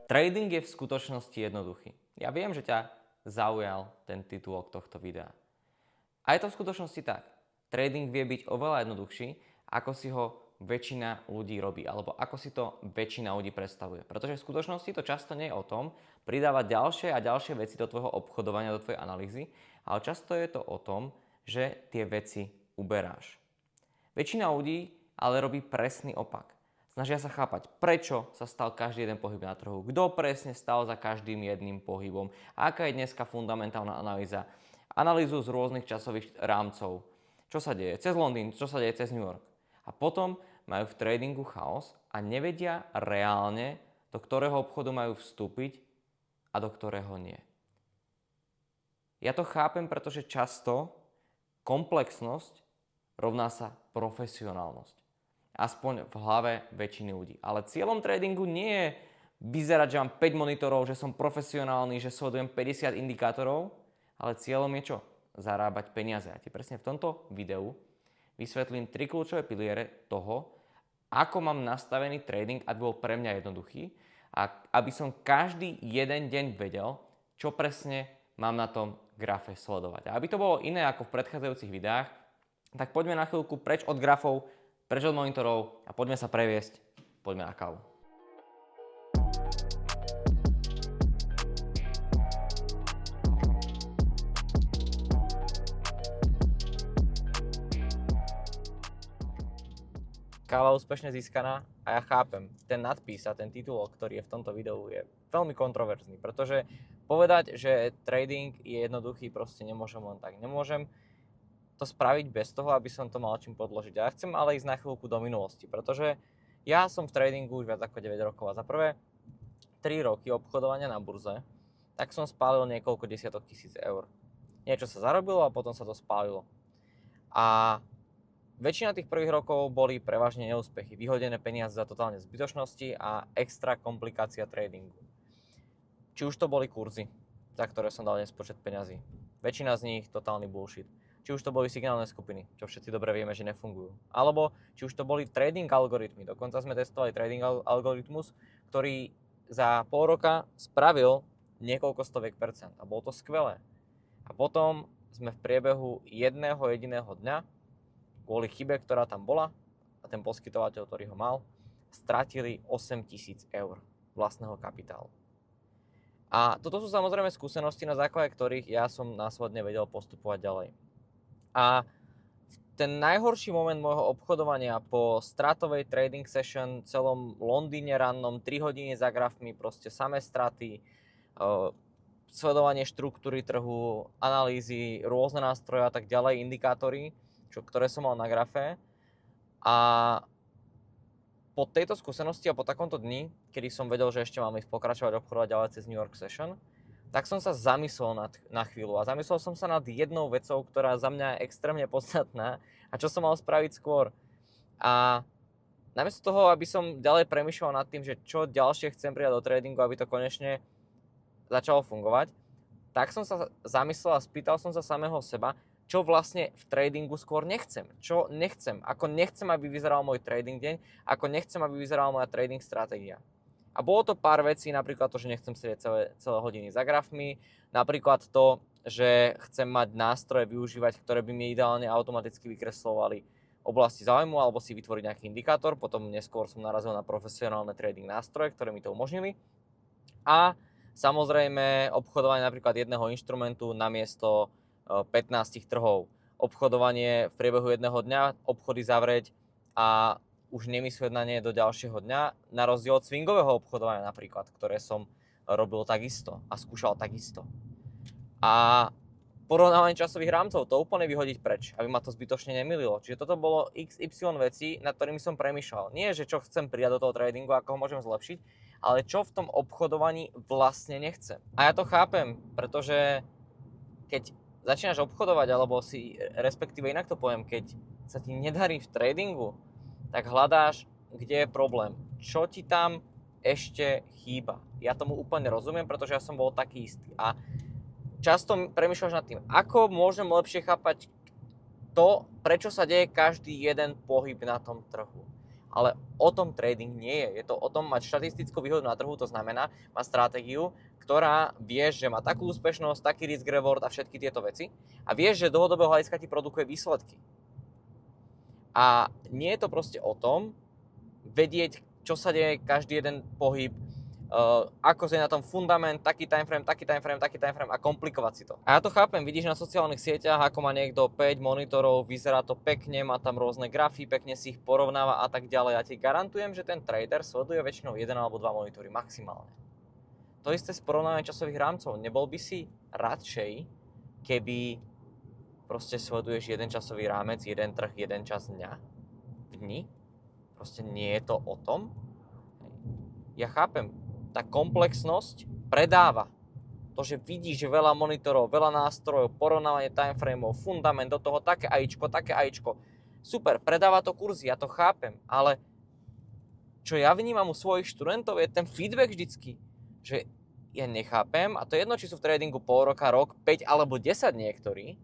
Trading je v skutočnosti jednoduchý. Ja viem, že ťa zaujal ten titulok tohto videa. A je to v skutočnosti tak. Trading vie byť oveľa jednoduchší, ako si ho väčšina ľudí robí, alebo ako si to väčšina ľudí predstavuje. Pretože v skutočnosti to často nie je o tom pridávať ďalšie a ďalšie veci do tvojho obchodovania, do tvojej analýzy, ale často je to o tom, že tie veci uberáš. Väčšina ľudí ale robí presný opak. Snažia sa chápať, prečo sa stal každý jeden pohyb na trhu, kto presne stal za každým jedným pohybom, aká je dneska fundamentálna analýza, analýzu z rôznych časových rámcov, čo sa deje cez Londýn, čo sa deje cez New York. A potom majú v tradingu chaos a nevedia reálne, do ktorého obchodu majú vstúpiť a do ktorého nie. Ja to chápem, pretože často komplexnosť rovná sa profesionálnosť. Aspoň v hlave väčšiny ľudí. Ale cieľom tradingu nie je vyzerať, že mám 5 monitorov, že som profesionálny, že sledujem 50 indikátorov, ale cieľom je čo? Zarábať peniaze. A ti presne v tomto videu vysvetlím 3 kľúčové piliere toho, ako mám nastavený trading, aby bol pre mňa jednoduchý a aby som každý jeden deň vedel, čo presne mám na tom grafe sledovať. A aby to bolo iné ako v predchádzajúcich videách, tak poďme na chvíľku preč od grafov, preč od monitorov a poďme sa previesť, poďme na kávu. Káva úspešne získaná a ja chápem, ten nadpis a ten titulok, ktorý je v tomto videu, je veľmi kontroverzný, pretože povedať, že trading je jednoduchý, proste nemôžem len tak. Nemôžem to spraviť bez toho, aby som to mal čím podložiť. Ja chcem ale ísť na chvíľku do minulosti, pretože ja som v tradingu už viac ako 9 rokov a za prvé 3 roky obchodovania na burze, tak som spálil niekoľko desiatok tisíc eur. Niečo sa zarobilo a potom sa to spálilo. A väčšina tých prvých rokov boli prevažne neúspechy, vyhodené peniaze za totálne zbytočnosti a extra komplikácia tradingu. Či už to boli kurzy, za ktoré som dal nespočet peňazí. Väčšina z nich totálny bullshit. Či už to boli signálne skupiny, čo všetci dobre vieme, že nefungujú. Alebo či už to boli trading algoritmy. Dokonca sme testovali trading algoritmus, ktorý za pol roka spravil niekoľko stoviek percent. A bolo to skvelé. A potom sme v priebehu jedného jediného dňa, kvôli chybe, ktorá tam bola, a ten poskytovateľ, ktorý ho mal, stratili 8 000 eur vlastného kapitálu. A toto sú samozrejme skúsenosti, na základe ktorých ja som následne vedel postupovať ďalej. A ten najhorší moment môjho obchodovania po stratovej trading session v celom Londýne rannom, 3 hodiny za grafmi, proste samé straty, sledovanie štruktúry trhu, analýzy, rôzne nástroje a tak ďalej, indikátory, ktoré som mal na grafe. A po tejto skúsenosti a po takomto dni, kedy som vedel, že ešte mám ísť pokračovať obchodovať ďalej cez New York Session, tak som sa zamyslel na chvíľu a zamyslel som sa nad jednou vecou, ktorá za mňa je extrémne podstatná a čo som mal spraviť skôr. A namiesto toho, aby som ďalej premýšľal nad tým, že čo ďalšie chcem pridať do tradingu, aby to konečne začalo fungovať, tak som sa zamyslel a spýtal som sa samého seba, čo vlastne v tradingu skôr nechcem. Čo nechcem, ako nechcem, aby vyzeral môj trading deň, ako nechcem, aby vyzerala moja trading stratégia. A bolo to pár vecí, napríklad to, že nechcem sedieť celé hodiny za grafmi, napríklad to, že chcem mať nástroje využívať, ktoré by mi ideálne automaticky vykreslovali oblasti záujmu alebo si vytvoriť nejaký indikátor. Potom neskôr som narazil na profesionálne trading nástroje, ktoré mi to umožnili. A samozrejme obchodovanie napríklad jedného inštrumentu namiesto 15 trhov. Obchodovanie v priebehu jedného dňa, obchody zavrieť a už nemyslieť na ne do ďalšieho dňa, na rozdiel od swingového obchodovania napríklad, ktoré som robil takisto a skúšal takisto. A porovnávanie časových rámcov, to úplne vyhodiť preč, aby ma to zbytočne nemýlilo. Čiže toto bolo XY vecí, nad ktorými som premýšľal. Nie, že čo chcem pridať do toho tradingu, ako ho môžem zlepšiť, ale čo v tom obchodovaní vlastne nechcem. A ja to chápem, pretože keď začínaš obchodovať, alebo si, respektíve inak to poviem, keď sa ti nedarí v tradingu, tak hľadáš, kde je problém. Čo ti tam ešte chýba. Ja tomu úplne rozumiem, pretože ja som bol taký istý. A často premýšľaš nad tým, ako môžem lepšie chápať to, prečo sa deje každý jeden pohyb na tom trhu. Ale o tom trading nie je. Je to o tom mať štatistickú výhodu na trhu, to znamená mať stratégiu, ktorá vieš, že má takú úspešnosť, taký risk reward a všetky tieto veci a vieš, že dlhodobého hľadiska ti produkuje výsledky. A nie je to proste o tom vedieť, čo sa deje každý jeden pohyb, ako je na tom fundament, taký timeframe a komplikovať si to. A ja to chápem, vidíš na sociálnych sieťach, ako má niekto 5 monitorov, vyzerá to pekne, má tam rôzne grafy, pekne si ich porovnáva a tak ďalej. Ja ti garantujem, že ten trader sleduje väčšinou 1 alebo 2 monitory maximálne. To isté s porovnávaním časových rámcov. Nebol by si radšej, keby proste sleduješ jeden časový rámec, jeden trh, jeden čas dňa, v dni? Proste nie je to o tom. Ja chápem, tá komplexnosť predáva. To, že vidíš veľa monitorov, veľa nástrojov, porovnávanie timeframeov, fundament, do toho také AIčko. Super, predáva to kurzy, ja to chápem, ale čo ja vnímam u svojich študentov je ten feedback vždycky, že ja nechápem, a to je jedno, či sú v tradingu pol roka, rok, 5 alebo 10 niektorí,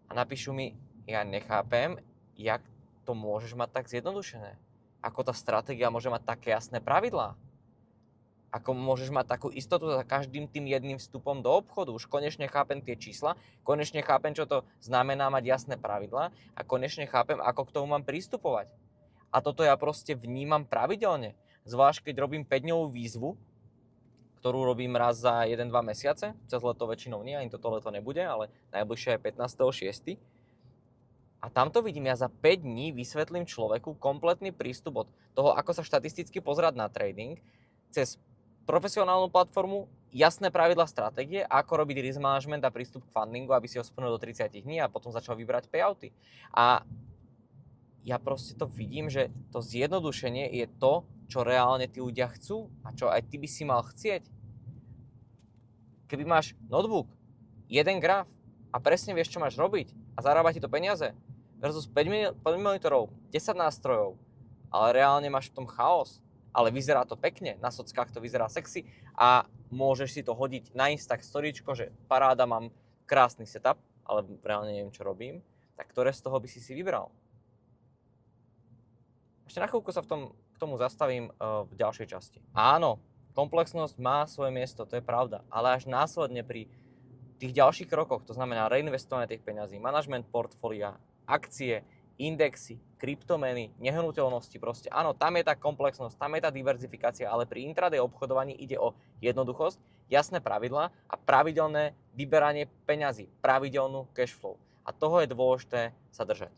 a napíšu mi, ja nechápem, jak to môžeš mať tak zjednodušené. Ako tá stratégia môže mať také jasné pravidlá. Ako môžeš mať takú istotu za každým tým jedným vstupom do obchodu. Už konečne chápem tie čísla, konečne chápem, čo to znamená mať jasné pravidlá a konečne chápem, ako k tomu mám pristupovať. A toto ja proste vnímam pravidelne. Zvlášť, keď robím 5-dňovú výzvu, ktorú robím raz za 1-2 mesiace. Cez leto väčšinou nie, ani toto leto nebude, ale najbližšie je 15.6. A tamto vidím, ja za 5 dní vysvetlím človeku kompletný prístup od toho, ako sa štatisticky pozerať na trading, cez profesionálnu platformu, jasné pravidlá stratégie a ako robiť risk management a prístup k fundingu, aby si ho splnil do 30 dní a potom začal vybrať payouty. A ja proste to vidím, že to zjednodušenie je to, čo reálne tí ľudia chcú a čo aj ty by si mal chcieť. Keby máš notebook, jeden graf a presne vieš, čo máš robiť a zarába ti to peniaze versus 5 monitorov, 10 nástrojov, ale reálne máš v tom chaos, ale vyzerá to pekne, na sockách to vyzerá sexy a môžeš si to hodiť na Instak storyčko, že paráda, mám krásny setup, ale reálne neviem, čo robím, tak ktoré z toho by si vybral? Ešte na chvíľku sa k tomu zastavím v ďalšej časti. Áno, komplexnosť má svoje miesto, to je pravda, ale až následne pri tých ďalších krokoch, to znamená reinvestovanie tých peňazí, manažment portfólia, akcie, indexy, kryptomeny, nehnuteľnosti, proste áno, tam je tá komplexnosť, tam je tá diverzifikácia, ale pri intraday obchodovaní ide o jednoduchosť, jasné pravidlá a pravidelné vyberanie peňazí, pravidelnú cash flow. A toho je dôležité sa držať.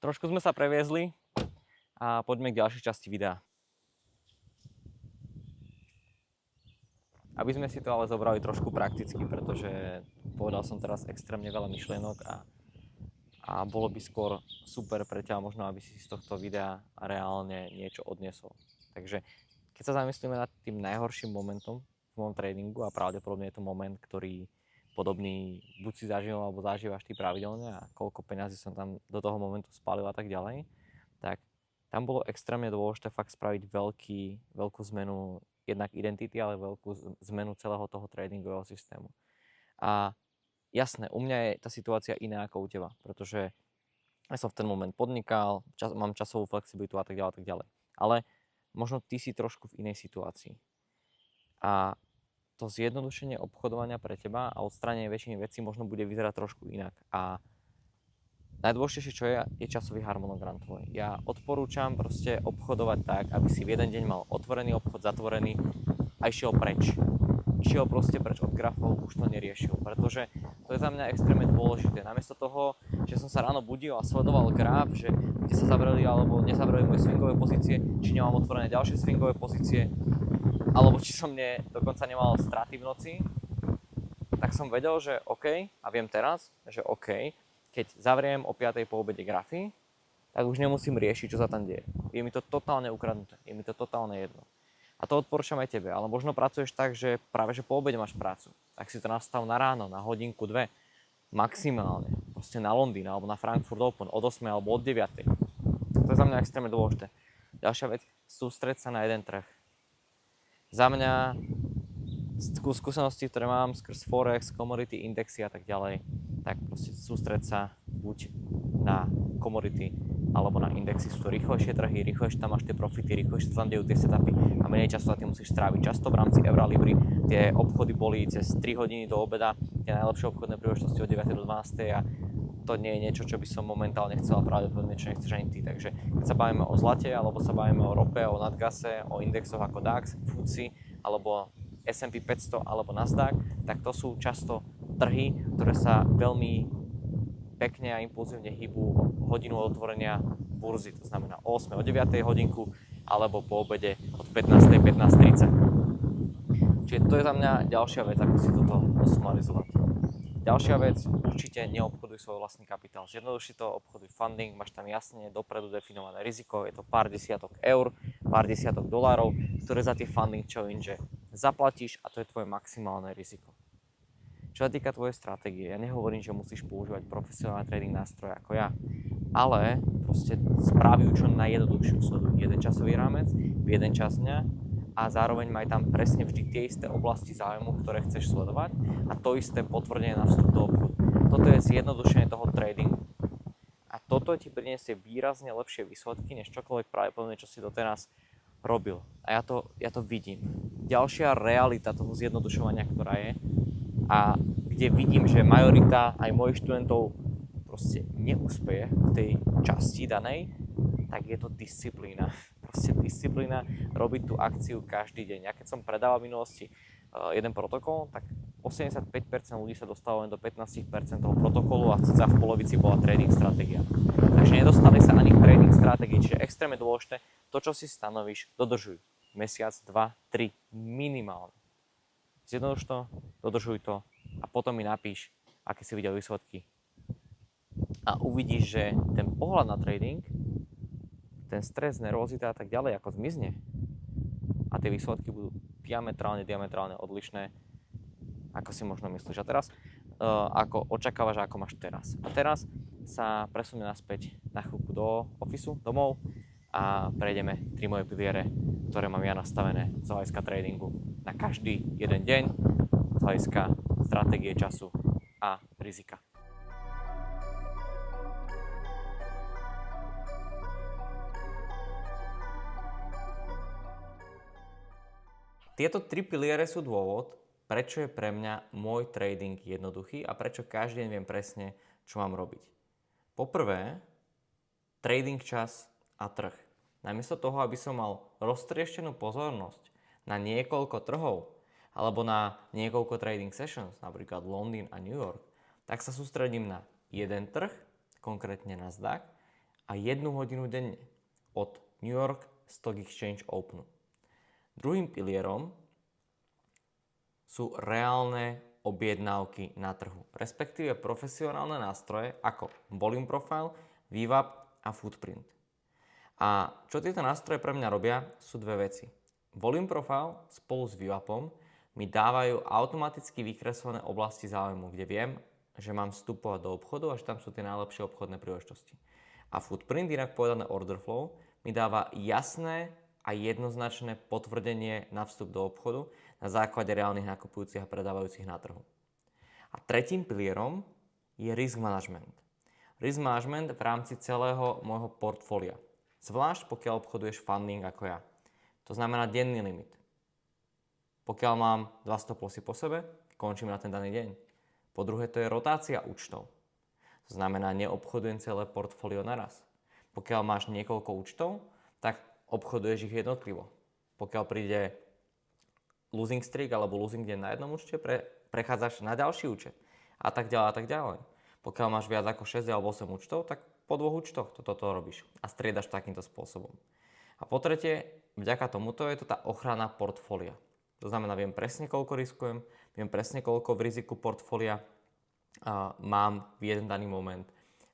Trošku sme sa previezli a poďme k ďalšej časti videa. Aby sme si to ale zobrali trošku prakticky, pretože povedal som teraz extrémne veľa myšlienok a bolo by skôr super pre ťa možno, aby si z tohto videa reálne niečo odniesol. Takže keď sa zamyslíme nad tým najhorším momentom v mojom tradingu, a pravdepodobne je to moment, ktorý podobný buď si zažil alebo zažívaš ty pravidelne a koľko peňazí som tam do toho momentu spálil a tak ďalej, tak tam bolo extrémne dôležité fakt spraviť veľkú zmenu jednak identity, ale veľkú zmenu celého toho tradingového systému. A jasné, u mňa je tá situácia iná ako u teba, pretože ja som v ten moment podnikal, mám časovú flexibilitu a tak ďalej. Ale možno ty si trošku v inej situácii. A to zjednodušenie obchodovania pre teba a odstránenie väčšiny vecí možno bude vyzerať trošku inak. A najdôležitejšie, čo je časový harmonogram tvoj. Ja odporúčam proste obchodovať tak, aby si v jeden deň mal otvorený obchod, zatvorený a išiel preč. Išiel proste preč od grafov, už to neriešil, pretože to je za mňa extrémne dôležité. Namiesto toho, že som sa ráno budil a sledoval graf, že kde sa zavreli alebo nezavreli moje swingové pozície, či nemám otvorené ďalšie swingové pozície, alebo či som dokonca nemal straty v noci, tak som vedel, že OK, a viem teraz, že OK, keď zavriem o 5:00 po obede grafy, tak už nemusím riešiť, čo sa tam deje. Je mi to totálne ukradnuté, je mi to totálne jedno. A to odporúčam aj tebe, ale možno pracuješ tak, že práve že po obede máš prácu. Tak si to nastav na ráno, na hodinku, 2, maximálne. Proste na Londýn alebo na Frankfurt Open od 8 alebo od 9. To je za mňa extrémne dôležité. Ďalšia vec, sústreď sa na jeden trh. Za mňa skúsenosti, ktoré mám skrz Forex, commodity, indexy a tak ďalej, tak proste sústreď sa buď na commodity alebo na indexy. Sú to rýchlejšie trhy, rýchlejšie tam máš tie profity, rýchlejšie tam dejú tie setupy a menej času sa tým musíš stráviť. Často v rámci Eura Libry tie obchody boli cez 3 hodiny do obeda, tie najlepšie obchodné príležitosti od 9 do 12 a to nie je niečo, čo by som momentálne chcel a pravdepodobne čo nechceš ani ty. Takže keď sa bavíme o zlate, alebo sa bavíme o rope, o nadgase, o indexoch ako DAX, FTSE, alebo S&P 500 alebo Nasdaq, tak to sú často trhy, ktoré sa veľmi pekne a impulzívne hýbu hodinu od otvorenia burzy, to znamená o 8, o 9 hodinku alebo po obede od 15. 15:30. Čiže to je za mňa ďalšia vec, ako si toto zosummarizovať. Ďalšia vec, určite neobchoduj svoj vlastný kapitál. Zjednoduši to, obchoduj funding, máš tam jasne dopredu definované riziko, je to pár desiatok eur, pár desiatok dolárov, ktoré za tie funding challenge zaplatíš a to je tvoje maximálne riziko. Čo sa týka tvojej stratégie, ja nehovorím, že musíš používať profesionálne trading nástroje ako ja, ale proste spraví čo najjednoduchšiu. Sleduj jeden časový rámec, v jeden čas dňa a zároveň maj tam presne vždy tie isté oblasti záujmu, ktoré chceš sledovať a to isté potvrdenie na vstup do obchodu. Toto je zjednodušenie toho tradingu. A toto ti priniesie výrazne lepšie výsledky, než čokoľvek pravdepodobne, čo si doteraz robil. A ja to vidím. Ďalšia realita toho zjednodušovania, ktorá je a kde vidím, že majorita aj mojich študentov proste neúspeje v tej časti danej, tak je to disciplína. Proste disciplína robiť tú akciu každý deň. Ja keď som predával v minulosti jeden protokol, tak 85% ľudí sa dostalo len do 15% toho protokolu a cca v polovici bola trading stratégia. Takže nedostali sa ani k trading stratégii, čiže extrémne dôležité, to čo si stanovíš, dodržuj. Mesiac, 2, 3, minimálne. Zjednoduš to, dodržuj to a potom mi napíš, aké si videl výsledky. A uvidíš, že ten pohľad na trading, ten stres, nervozita a tak ďalej, ako zmizne. A tie výsledky budú diametrálne odlišné, ako si možno myslíš. A teraz, ako očakávaš, ako máš teraz. A teraz sa presuneme naspäť na chvíľku do ofisu, domov a prejdeme 3 moje piliere, ktoré mám ja nastavené z hľadiska tradingu na každý jeden deň, z hľadiska stratégie času a rizika. Tieto 3 piliere sú dôvod, prečo je pre mňa môj trading jednoduchý a prečo každý deň viem presne, čo mám robiť. Poprvé, trading čas a trh. Namiesto toho, aby som mal roztrieštenú pozornosť na niekoľko trhov alebo na niekoľko trading sessions, napríklad Londýn a New York, tak sa sústredím na jeden trh, konkrétne Nasdaq, a 1 hodinu denne od New York Stock Exchange Openu. Druhým pilierom sú reálne objednávky na trhu, respektíve profesionálne nástroje ako Volume Profile, VWAP a Footprint. A čo tieto nástroje pre mňa robia, sú dve veci. Volume Profile spolu s VWAPom mi dávajú automaticky vykreslené oblasti záujmu, kde viem, že mám vstupovať do obchodu a že tam sú tie najlepšie obchodné príležitosti. A Footprint, inak povedané Order Flow, mi dáva jasné a jednoznačné potvrdenie na vstup do obchodu na základe reálnych nakupujúcich a predávajúcich na trhu. A tretím pilierom je risk management. Risk management v rámci celého môjho portfólia. Zvlášť pokiaľ obchoduješ funding ako ja. To znamená denný limit. Pokiaľ mám 2 stop lossy po sebe, končím na ten daný deň. Po druhé, to je rotácia účtov. To znamená, neobchodujem celé portfólio naraz. Pokiaľ máš niekoľko účtov, tak obchoduješ ich jednotlivo. Pokiaľ príde losing streak alebo losing deň na jednom účte, prechádzaš na ďalší účet a tak ďalej a tak ďalej. Pokiaľ máš viac ako 6 alebo 8 účtov, tak po 2 účtoch toto robíš a striedaš takýmto spôsobom. A po tretie, vďaka tomuto je to tá ochrana portfólia. To znamená, viem presne koľko riskujem, viem presne koľko v riziku portfólia mám v jeden daný moment.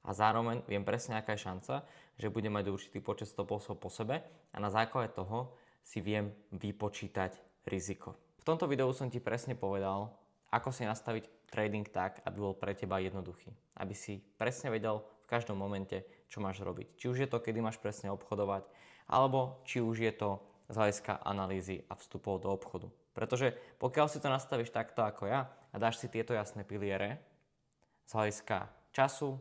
A zároveň viem presne, aká je šanca, že budem mať určitý počet stop lossov po sebe a na základe toho si viem vypočítať riziko. V tomto videu som ti presne povedal, ako si nastaviť trading tak, aby bol pre teba jednoduchý. Aby si presne vedel v každom momente, čo máš robiť. Či už je to, kedy máš presne obchodovať, alebo či už je to z hľadiska analýzy a vstupov do obchodu. Pretože pokiaľ si to nastavíš takto ako ja a dáš si tieto jasné piliere z hľadiska času,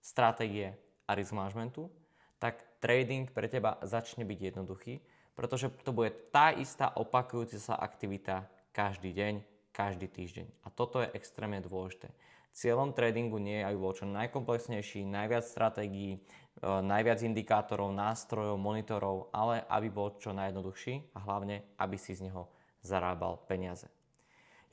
stratégie a risk managementu, tak trading pre teba začne byť jednoduchý, pretože to bude tá istá opakujúca sa aktivita každý deň, každý týždeň. A toto je extrémne dôležité. Cieľom tradingu nie je, aby bol čo najkomplexnejší, najviac stratégií, najviac indikátorov, nástrojov, monitorov, ale aby bol čo najjednoduchší a hlavne, aby si z neho zarábal peniaze.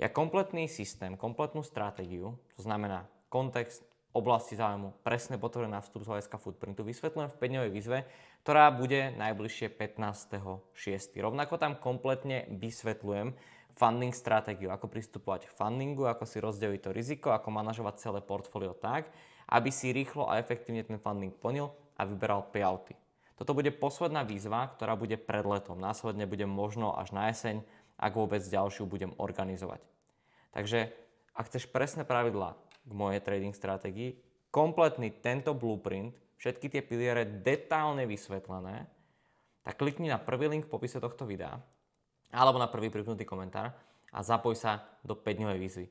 Ja kompletný systém, kompletnú stratégiu, to znamená kontext, oblasti záujmu, presne potvorená vstup z hľadiska footprintu, vysvetľujem v 5-dňovej výzve, ktorá bude najbližšie 15.6. Rovnako tam kompletne vysvetľujem funding stratégiu, ako pristupovať k fundingu, ako si rozdeliť to riziko, ako manažovať celé portfólio tak, aby si rýchlo a efektívne ten funding plnil a vyberal payouty. Toto bude posledná výzva, ktorá bude pred letom. Následne bude možno až na jeseň, ak vôbec ďalšiu budem organizovať. Takže ak chceš presné pravidlá k mojej trading stratégii, kompletný tento blueprint, všetky tie piliere detailne vysvetlené, tak klikni na prvý link v popise tohto videa alebo na prvý pripnutý komentár a zapoj sa do 5-dňovej výzvy.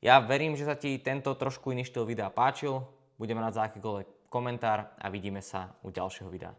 Ja verím, že sa ti tento trošku iný štýl videa páčil, budem rád za akýkoľvek komentár a vidíme sa u ďalšieho videa.